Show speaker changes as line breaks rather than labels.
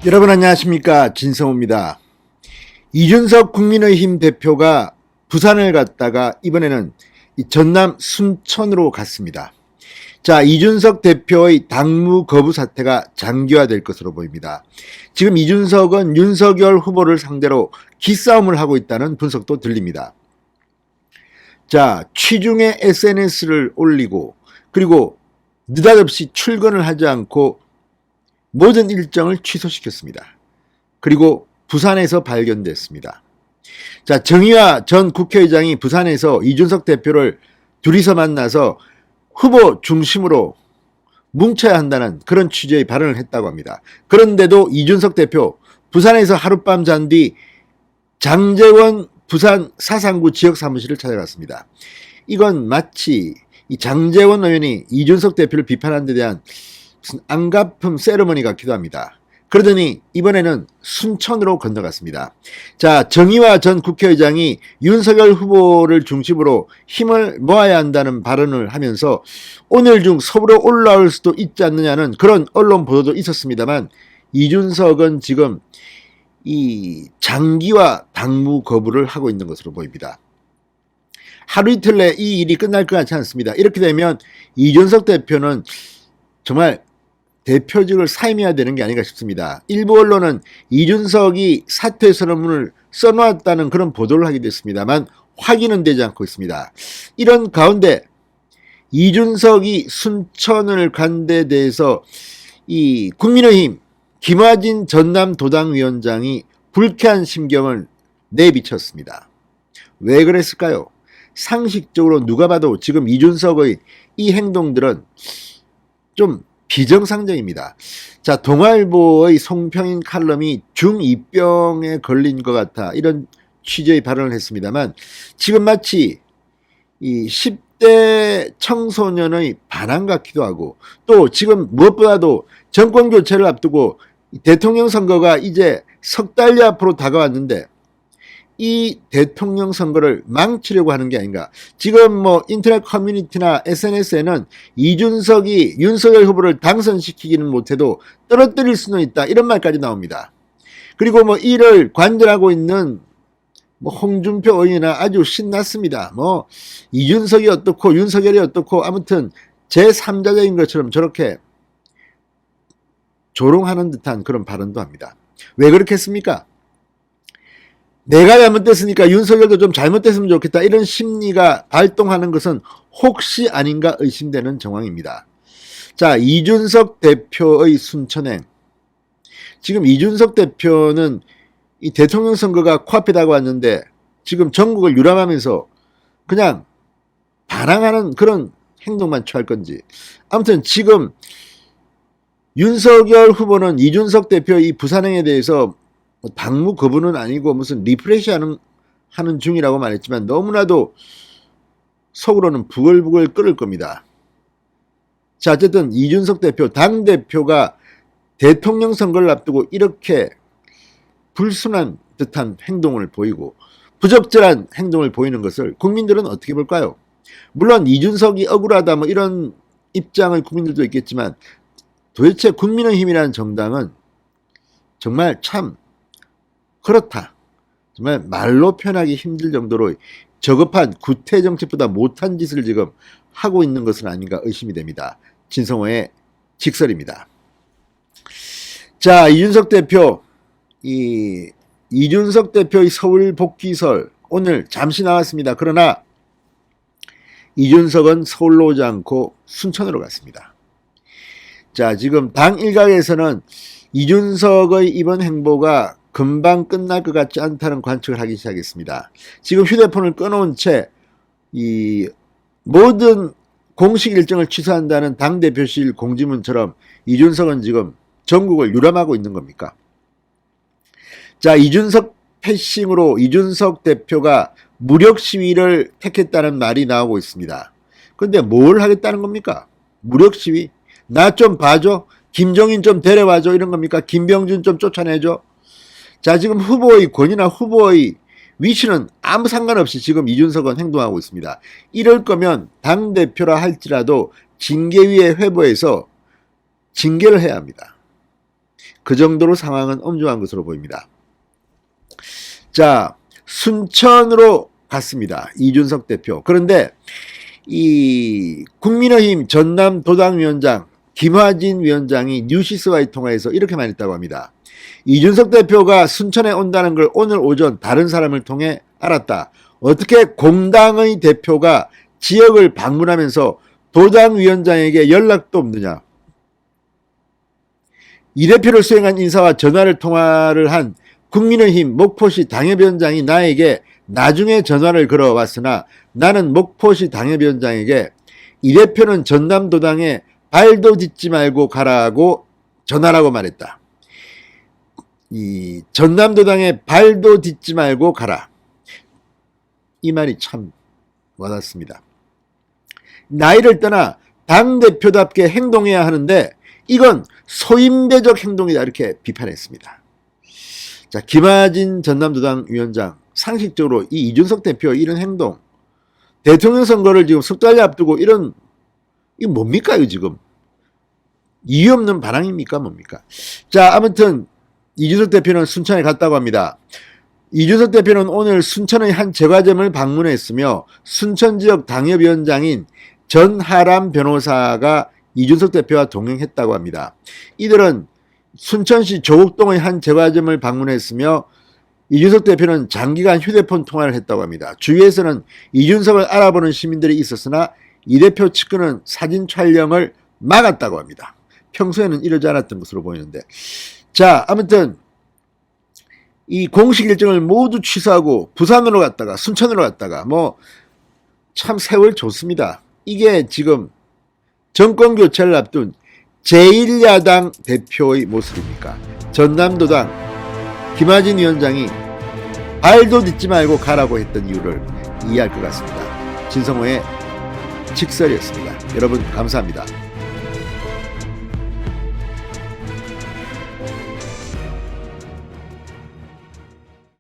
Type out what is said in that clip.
여러분 안녕하십니까, 진성호입니다. 이준석 국민의힘 대표가 부산을 갔다가 이번에는 전남 순천으로 갔습니다. 자, 이준석 대표의 당무 거부 사태가 장기화될 것으로 보입니다. 지금 이준석은 윤석열 후보를 상대로 기싸움을 하고 있다는 분석도 들립니다. 자, 취중에 SNS를 올리고 그리고 느닷없이 출근을 하지 않고 모든 일정을 취소시켰습니다. 그리고 부산에서 발견됐습니다. 자, 정의화 전 국회의장이 부산에서 이준석 대표를 둘이서 만나서 후보 중심으로 뭉쳐야 한다는 그런 취지의 발언을 했다고 합니다. 그런데도 이준석 대표 부산에서 하룻밤 잔 뒤 장제원 부산 사상구 지역 사무실을 찾아갔습니다. 이건 마치 이 장제원 의원이 이준석 대표를 비판한 데 대한 무슨 안가품 세레머니 같기도 합니다. 그러더니 이번에는 순천으로 건너갔습니다. 자, 정의화 전 국회의장이 윤석열 후보를 중심으로 힘을 모아야 한다는 발언을 하면서 오늘 중 서울로 올라올 수도 있지 않느냐는 그런 언론 보도도 있었습니다만, 이준석은 지금 이 장기화 당무 거부를 하고 있는 것으로 보입니다. 하루 이틀 내 이 일이 끝날 것 같지 않습니다. 이렇게 되면 이준석 대표는 정말 대표직을 사임해야 되는 게 아닌가 싶습니다. 일부 언론은 이준석이 사퇴 선언문을 써놓았다는 그런 보도를 하게 됐습니다만 확인은 되지 않고 있습니다. 이런 가운데 이준석이 순천을 간 데 대해서 이 국민의힘 김화진 전남도당위원장이 불쾌한 심경을 내비쳤습니다. 왜 그랬을까요? 상식적으로 누가 봐도 지금 이준석의 이 행동들은 좀 비정상적입니다. 자, 동아일보의 송평인 칼럼이 중2병에 걸린 것 같아 이런 취지의 발언을 했습니다만, 지금 마치 이 10대 청소년의 반항 같기도 하고, 또 지금 무엇보다도 정권 교체를 앞두고 대통령 선거가 이제 석 달여 앞으로 다가왔는데 이 대통령 선거를 망치려고 하는 게 아닌가. 지금 뭐 인터넷 커뮤니티나 SNS에는 이준석이 윤석열 후보를 당선시키기는 못해도 떨어뜨릴 수는 있다, 이런 말까지 나옵니다. 그리고 뭐 이를 관절하고 있는 뭐 홍준표 의원이나 아주 신났습니다. 뭐 이준석이 어떻고 윤석열이 어떻고 아무튼 제3자적인 것처럼 저렇게 조롱하는 듯한 그런 발언도 합니다. 왜 그렇게 했습니까? 내가 잘못됐으니까 윤석열도 좀 잘못됐으면 좋겠다, 이런 심리가 발동하는 것은 혹시 아닌가 의심되는 정황입니다. 자, 이준석 대표의 순천행. 지금 이준석 대표는 이 대통령 선거가 코앞에 다가왔는데 지금 전국을 유람하면서 그냥 반항하는 그런 행동만 취할 건지, 아무튼 지금 윤석열 후보는 이준석 대표의 이 부산행에 대해서 당무 거부는 아니고 무슨 리프레시 하는 중이라고 말했지만 너무나도 속으로는 부글부글 끓을 겁니다. 자, 어쨌든 이준석 대표, 당대표가 대통령 선거를 앞두고 이렇게 불순한 듯한 행동을 보이고 부적절한 행동을 보이는 것을 국민들은 어떻게 볼까요? 물론 이준석이 억울하다 뭐 이런 입장을 국민들도 있겠지만, 도대체 국민의힘이라는 정당은 정말 참 그렇다, 정말 말로 표현하기 힘들 정도로 저급한 구태 정책보다 못한 짓을 지금 하고 있는 것은 아닌가 의심이 됩니다. 진성호의 직설입니다. 자, 이준석 대표, 이준석 대표의 서울 복귀설 오늘 잠시 나왔습니다. 그러나 이준석은 서울로 오지 않고 순천으로 갔습니다. 자, 지금 당 일각에서는 이준석의 이번 행보가 금방 끝날 것 같지 않다는 관측을 하기 시작했습니다. 지금 휴대폰을 꺼놓은 채 이 모든 공식 일정을 취소한다는 당대표실 공지문처럼 이준석은 지금 전국을 유람하고 있는 겁니까? 자, 이준석 패싱으로 이준석 대표가 무력 시위를 택했다는 말이 나오고 있습니다. 그런데 뭘 하겠다는 겁니까? 무력 시위? 나 좀 봐줘? 김종인 좀 데려와줘? 이런 겁니까? 김병준 좀 쫓아내줘? 자, 지금 후보의 권위나 후보의 위치는 아무 상관없이 지금 이준석은 행동하고 있습니다. 이럴 거면 당대표라 할지라도 징계위에 회부해서 징계를 해야 합니다. 그 정도로 상황은 엄중한 것으로 보입니다. 자, 순천으로 갔습니다. 이준석 대표. 그런데 이 국민의힘 전남도당위원장 김화진 위원장이 뉴시스와의 통화에서 이렇게 말했다고 합니다. 이준석 대표가 순천에 온다는 걸 오늘 오전 다른 사람을 통해 알았다. 어떻게 공당의 대표가 지역을 방문하면서 도당위원장에게 연락도 없느냐. 이 대표를 수행한 인사와 통화를 한 국민의힘 목포시 당협위원장이 나에게 나중에 전화를 걸어왔으나 나는 목포시 당협위원장에게 이 대표는 전남도당에 발도 딛지 말고 가라고 전화라고 말했다. 이 전남도당에 발도 딛지 말고 가라. 이 말이 참 와닿습니다. 나이를 떠나 당대표답게 행동해야 하는데 이건 소인배적 행동이다 이렇게 비판했습니다. 자, 김화진 전남도당 위원장 상식적으로 이 이준석 대표 이런 행동 대통령 선거를 지금 석 달 앞두고 이런 이 뭡니까 이거 지금 이유 없는 반항입니까 뭡니까? 자, 아무튼 이준석 대표는 순천에 갔다고 합니다. 이준석 대표는 오늘 순천의 한 제과점을 방문했으며 순천 지역 당협위원장인 전하람 변호사가 이준석 대표와 동행했다고 합니다. 이들은 순천시 조국동의 한 제과점을 방문했으며 이준석 대표는 장기간 휴대폰 통화를 했다고 합니다. 주위에서는 이준석을 알아보는 시민들이 있었으나 이 대표 측근은 사진 촬영을 막았다고 합니다. 평소에는 이러지 않았던 것으로 보이는데, 자, 아무튼 이 공식 일정을 모두 취소하고 부산으로 갔다가 순천으로 갔다가 뭐 참 세월 좋습니다. 이게 지금 정권 교체를 앞둔 제1야당 대표의 모습입니까? 전남도당 김화진 위원장이 발도 딛지 말고 가라고 했던 이유를 이해할 것 같습니다. 진성호의 직설이었습니다. 여러분 감사합니다.